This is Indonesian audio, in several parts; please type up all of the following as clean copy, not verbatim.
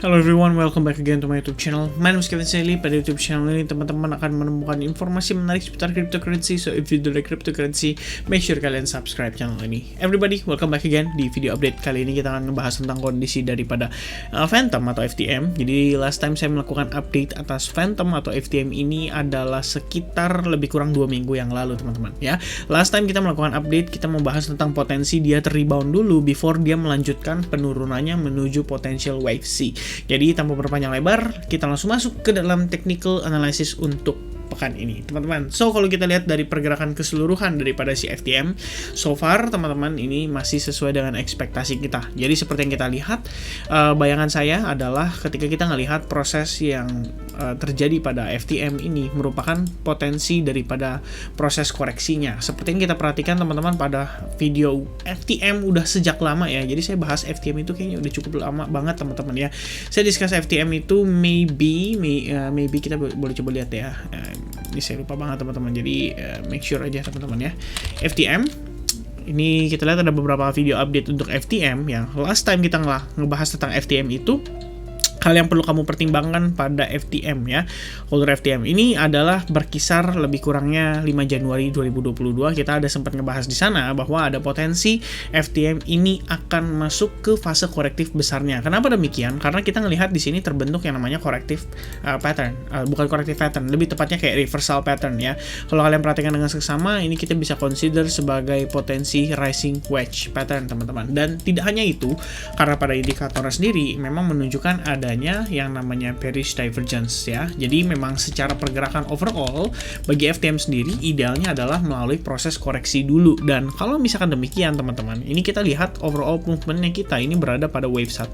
Hello everyone, welcome back again to my YouTube channel. My name is Kevin Saley. Pada YouTube channel ini teman-teman akan menemukan informasi menarik seputar cryptocurrency. So if you do like cryptocurrency, make sure kalian subscribe channel ini. Everybody, welcome back again di video update kali ini. Kita akan ngebahas tentang kondisi daripada Phantom atau FTM. Jadi last time saya melakukan update atas Phantom atau FTM ini adalah sekitar lebih kurang 2 minggu yang lalu teman-teman ya. Last time kita melakukan update, kita membahas tentang potensi dia terrebound dulu before dia melanjutkan penurunannya menuju potential wave C. Jadi tanpa berpanjang lebar, kita langsung masuk ke dalam technical analysis untuk pekan ini teman-teman. So kalau kita lihat dari pergerakan keseluruhan daripada si FTM, so far teman-teman ini masih sesuai dengan ekspektasi kita. Jadi seperti yang kita lihat, bayangan saya adalah ketika kita ngelihat proses yang terjadi pada FTM ini merupakan potensi daripada proses koreksinya. Seperti yang kita perhatikan teman-teman pada video FTM udah sejak lama ya. Jadi saya bahas FTM itu kayaknya udah cukup lama banget teman-teman ya. Saya discuss FTM itu maybe kita boleh coba lihat ya. Ini saya lupa banget teman-teman, jadi make sure aja teman-teman ya. FTM ini kita lihat ada beberapa video update untuk FTM yang last time kita ngebahas tentang FTM itu. Hal yang perlu kamu pertimbangkan pada FTM ya, holder FTM ini adalah berkisar lebih kurangnya 5 Januari 2022. Kita ada sempat ngebahas di sana bahwa ada potensi FTM ini akan masuk ke fase korektif besarnya. Kenapa demikian? Karena kita ngelihat di sini terbentuk yang namanya korektif pattern, bukan korektif pattern, lebih tepatnya kayak reversal pattern ya. Kalau kalian perhatikan dengan seksama, ini kita bisa consider sebagai potensi rising wedge pattern teman-teman. Dan tidak hanya itu, karena pada indikatornya sendiri memang menunjukkan ada yang namanya bearish divergence ya. Jadi memang secara pergerakan overall bagi FTM sendiri idealnya adalah melalui proses koreksi dulu. Dan kalau misalkan demikian teman-teman, ini kita lihat overall movementnya kita ini berada pada wave 1,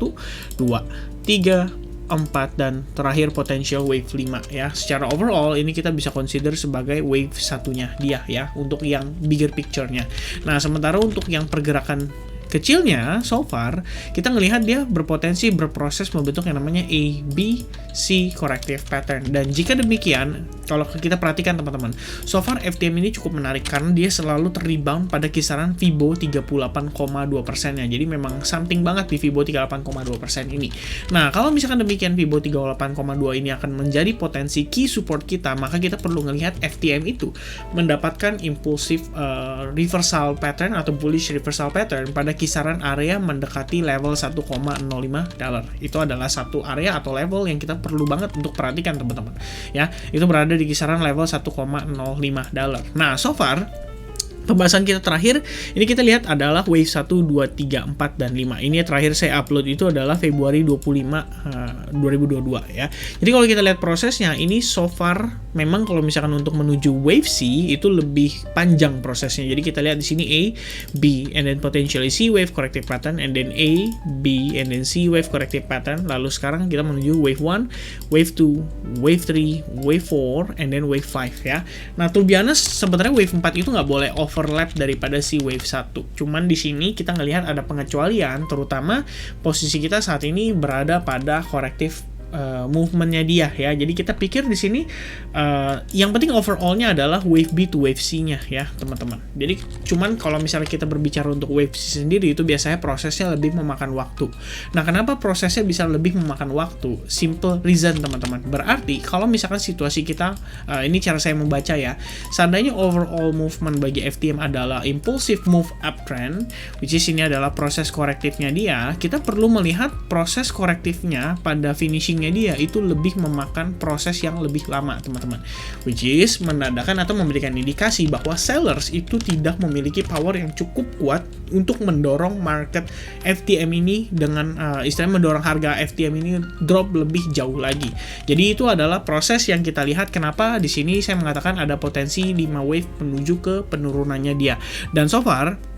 2, 3, 4 dan terakhir potential wave 5 ya. Secara overall ini kita bisa consider sebagai wave satunya dia ya untuk yang bigger picture-nya. Nah, sementara untuk yang pergerakan kecilnya, so far kita ngelihat dia berpotensi berproses membentuk yang namanya A, B, C corrective pattern. Dan jika demikian, kalau kita perhatikan teman-teman, so far FTM ini cukup menarik karena dia selalu terrebound pada kisaran Fibo 38,2% ya. Jadi memang something banget di Fibo 38,2% ini. Nah, kalau misalkan demikian Fibo 38,2 ini akan menjadi potensi key support kita, maka kita perlu ngelihat FTM itu mendapatkan impulsif reversal pattern atau bullish reversal pattern pada kisaran area mendekati level 1,05 dolar. Itu adalah satu area atau level yang kita perlu banget untuk perhatikan teman-teman ya. Itu berada di kisaran level 1,05 dolar. Nah, so far pembahasan kita terakhir, ini kita lihat adalah wave 1, 2, 3, 4, dan 5. Ini terakhir saya upload itu adalah Februari 25, 2022 ya. Jadi kalau kita lihat prosesnya, ini so far memang kalau misalkan untuk menuju wave C itu lebih panjang prosesnya. Jadi kita lihat di sini A, B, and then potentially C wave corrective pattern, and then A, B, and then C wave corrective pattern. Lalu sekarang kita menuju wave 1, wave 2, wave 3, wave 4, and then wave 5 ya. Nah, to be honest, sebenarnya wave 4 itu nggak boleh overlap daripada si wave 1. Cuman di sini kita ngelihat ada pengecualian, terutama posisi kita saat ini berada pada korektif movementnya dia ya. Jadi kita pikir di sini yang penting overallnya adalah wave B to wave C-nya ya teman-teman. Jadi cuman kalau misalnya kita berbicara untuk wave C sendiri itu biasanya prosesnya lebih memakan waktu. Nah, kenapa prosesnya bisa lebih memakan waktu? Simple reason teman-teman. Berarti kalau misalkan situasi kita ini cara saya membaca ya, seandainya overall movement bagi FTM adalah impulsive move uptrend, which is ini adalah proses korektifnya dia, kita perlu melihat proses korektifnya pada finishing dia itu lebih memakan proses yang lebih lama teman-teman, which is menandakan atau memberikan indikasi bahwa sellers itu tidak memiliki power yang cukup kuat untuk mendorong market FTM ini dengan istilahnya mendorong harga FTM ini drop lebih jauh lagi. Jadi itu adalah proses yang kita lihat kenapa di sini saya mengatakan ada potensi 5 wave menuju ke penurunannya dia. Dan so far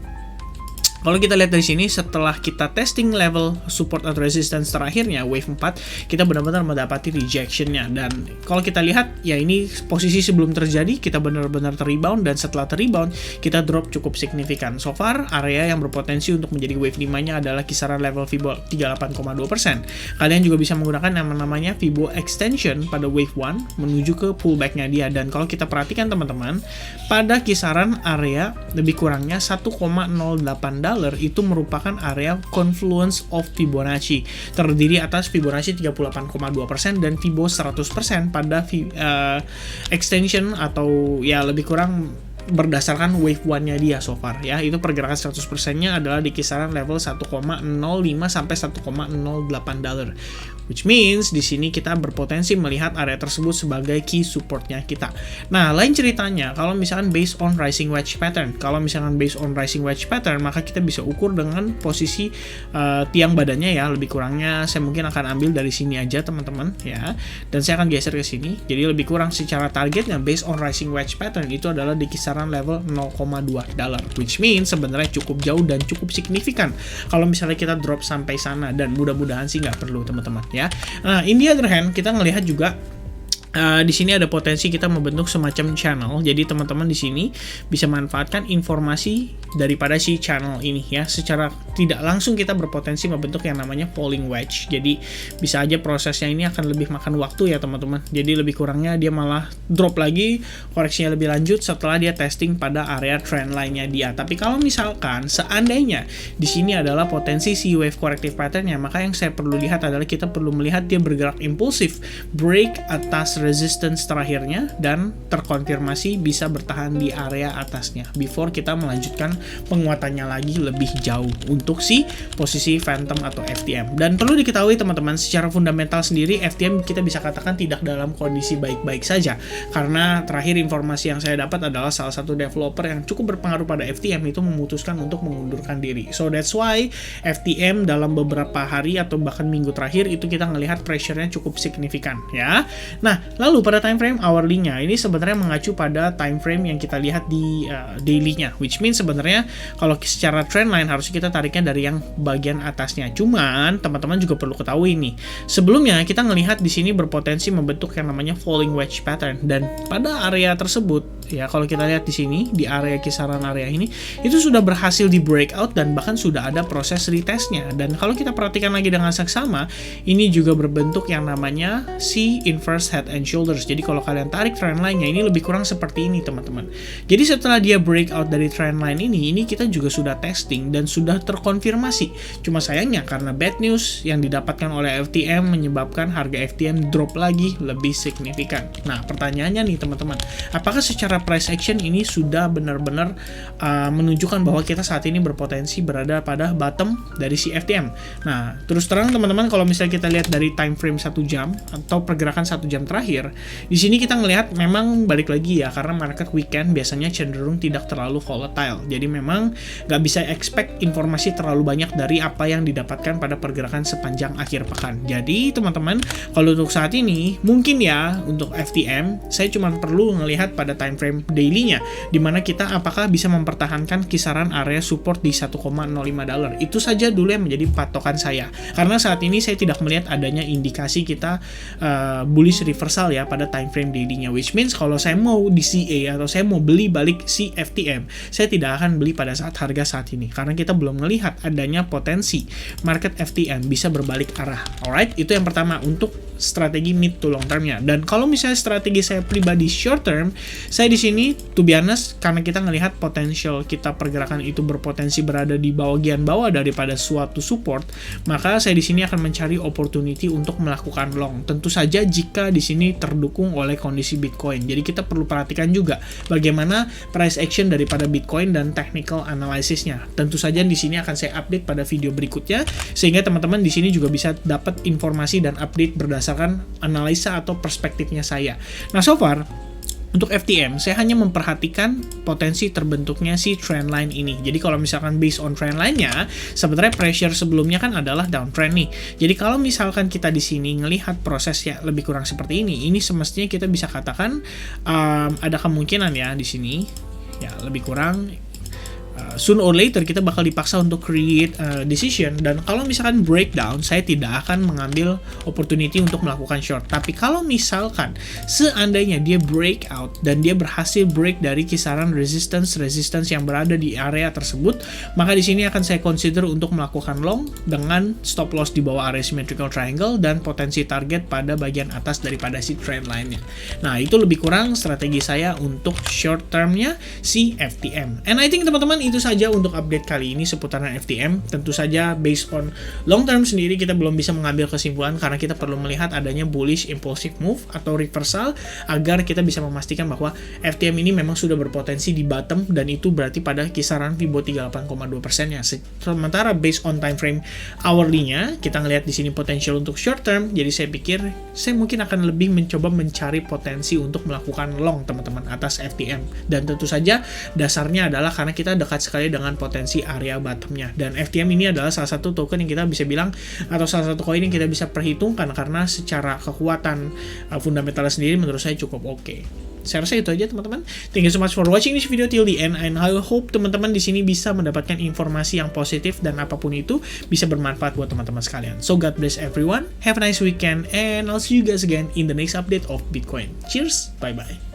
kalau kita lihat dari sini, setelah kita testing level support atau resistance terakhirnya, wave 4, kita benar-benar mendapati rejection-nya. Dan kalau kita lihat, ya ini posisi sebelum terjadi, kita benar-benar terrebound, dan setelah terrebound, kita drop cukup signifikan. So far, area yang berpotensi untuk menjadi wave 5-nya adalah kisaran level Fibo 38,2%. Kalian juga bisa menggunakan yang namanya Fibo extension pada wave 1 menuju ke pullback-nya dia. Dan kalau kita perhatikan teman-teman, pada kisaran area lebih kurangnya 1,08 $1,5 itu merupakan area confluence of Fibonacci, terdiri atas Fibonacci 38,2% dan Fibo 100% pada extension atau ya lebih kurang berdasarkan wave 1-nya dia so far ya. Itu pergerakan 100%-nya adalah di kisaran level 1,05 sampai $1,08, which means di sini kita berpotensi melihat area tersebut sebagai key support-nya kita. Nah, lain ceritanya kalau misalkan based on rising wedge pattern. Kalau misalkan based on rising wedge pattern, maka kita bisa ukur dengan posisi tiang badannya ya. Lebih kurangnya saya mungkin akan ambil dari sini aja teman-teman ya. Dan saya akan geser ke sini. Jadi lebih kurang secara targetnya based on rising wedge pattern itu adalah di kisaran level $0,2, which means sebenarnya cukup jauh dan cukup signifikan kalau misalnya kita drop sampai sana, dan mudah-mudahan sih nggak perlu teman-teman ya. Nah, in the other hand kita ngelihat juga di sini ada potensi kita membentuk semacam channel. Jadi teman-teman di sini bisa manfaatkan informasi daripada si channel ini ya. Secara tidak langsung kita berpotensi membentuk yang namanya falling wedge. Jadi bisa aja prosesnya ini akan lebih makan waktu ya teman-teman. Jadi lebih kurangnya dia malah drop lagi, koreksinya lebih lanjut setelah dia testing pada area trend line-nya dia. Tapi kalau misalkan seandainya di sini adalah potensi si wave corrective pattern-nya, maka yang saya perlu lihat adalah kita perlu melihat dia bergerak impulsif, break atas resistance terakhirnya dan terkonfirmasi bisa bertahan di area atasnya before kita melanjutkan penguatannya lagi lebih jauh untuk si posisi phantom atau FTM. Dan perlu diketahui teman-teman, secara fundamental sendiri FTM kita bisa katakan tidak dalam kondisi baik-baik saja, karena terakhir informasi yang saya dapat adalah salah satu developer yang cukup berpengaruh pada FTM itu memutuskan untuk mengundurkan diri. So that's why FTM dalam beberapa hari atau bahkan minggu terakhir itu kita ngelihat pressure-nya cukup signifikan ya. Nah, lalu pada time frame hourly-nya ini sebenarnya mengacu pada time frame yang kita lihat di daily-nya, which means sebenarnya kalau secara trend line harusnya kita tariknya dari yang bagian atasnya. Cuman teman-teman juga perlu ketahui nih, sebelumnya kita ngelihat di sini berpotensi membentuk yang namanya falling wedge pattern, dan pada area tersebut ya kalau kita lihat di sini di area kisaran area ini itu sudah berhasil di breakout dan bahkan sudah ada proses retestnya. Dan kalau kita perhatikan lagi dengan seksama, ini juga berbentuk yang namanya si inverse head and shoulders. Jadi kalau kalian tarik trend line-nya ini lebih kurang seperti ini teman-teman. Jadi setelah dia breakout dari trend line ini kita juga sudah testing dan sudah terkonfirmasi. Cuma sayangnya karena bad news yang didapatkan oleh FTM menyebabkan harga FTM drop lagi lebih signifikan. Nah, pertanyaannya nih teman-teman, apakah secara price action ini sudah benar-benar menunjukkan bahwa kita saat ini berpotensi berada pada bottom dari si FTM? Nah, terus terang teman-teman, kalau misalnya kita lihat dari time frame 1 jam atau pergerakan 1 jam terakhir, di sini kita ngelihat memang balik lagi ya, karena market weekend biasanya cenderung tidak terlalu volatile. Jadi memang nggak bisa expect informasi terlalu banyak dari apa yang didapatkan pada pergerakan sepanjang akhir pekan. Jadi teman-teman, kalau untuk saat ini mungkin ya untuk FTM saya cuma perlu ngelihat pada time frame daily-nya, dimana kita apakah bisa mempertahankan kisaran area support di $1,05. Itu saja dulu yang menjadi patokan saya, karena saat ini saya tidak melihat adanya indikasi kita bullish reversal ya pada time frame daily-nya, which means kalau saya mau di CA atau saya mau beli balik si FTM, saya tidak akan beli pada saat harga saat ini, karena kita belum melihat adanya potensi market FTM bisa berbalik arah. Alright, itu yang pertama untuk strategi mid to long term-nya. Dan kalau misalnya strategi saya pribadi short term, saya di sini to be honest, karena kita ngelihat potensial kita pergerakan itu berpotensi berada di bagian bawah daripada suatu support, maka saya di sini akan mencari opportunity untuk melakukan long. Tentu saja jika di sini terdukung oleh kondisi Bitcoin. Jadi kita perlu perhatikan juga bagaimana price action daripada Bitcoin dan technical analysis-nya. Tentu saja di sini akan saya update pada video berikutnya, sehingga teman-teman di sini juga bisa dapat informasi dan update berdasarkan analisa atau perspektifnya saya. Nah, so far untuk FTM, saya hanya memperhatikan potensi terbentuknya si trend line ini. Jadi kalau misalkan based on trend line-nya, sebenarnya pressure sebelumnya kan adalah downtrend nih. Jadi kalau misalkan kita di sini ngelihat prosesnya lebih kurang seperti ini semestinya kita bisa katakan ada kemungkinan ya di sini, ya lebih kurang soon or later kita bakal dipaksa untuk create decision. Dan kalau misalkan breakdown, saya tidak akan mengambil opportunity untuk melakukan short. Tapi kalau misalkan seandainya dia breakout dan dia berhasil break dari kisaran resistance yang berada di area tersebut, maka di sini akan saya consider untuk melakukan long dengan stop loss di bawah area symmetrical triangle dan potensi target pada bagian atas daripada si trend line-nya. Nah, itu lebih kurang strategi saya untuk short term-nya si FTM. And I think teman-teman itu saja untuk update kali ini seputaran FTM. Tentu saja based on long term sendiri kita belum bisa mengambil kesimpulan karena kita perlu melihat adanya bullish impulsive move atau reversal agar kita bisa memastikan bahwa FTM ini memang sudah berpotensi di bottom, dan itu berarti pada kisaran Fibo 38,2% ya. Sementara based on time frame hourly-nya kita ngelihat di sini potensial untuk short term. Jadi saya pikir saya mungkin akan lebih mencoba mencari potensi untuk melakukan long teman-teman atas FTM, dan tentu saja dasarnya adalah karena kita dekat sekali dengan potensi area bottomnya, dan FTM ini adalah salah satu token yang kita bisa bilang atau salah satu koin yang kita bisa perhitungkan karena secara kekuatan fundamentalnya sendiri menurut saya cukup oke. Saya rasa itu aja teman-teman. Thank you so much for watching this video till the end, and I hope teman-teman di sini bisa mendapatkan informasi yang positif dan apapun itu bisa bermanfaat buat teman-teman sekalian. So God bless everyone. Have a nice weekend, and I'll see you guys again in the next update of Bitcoin. Cheers, bye bye.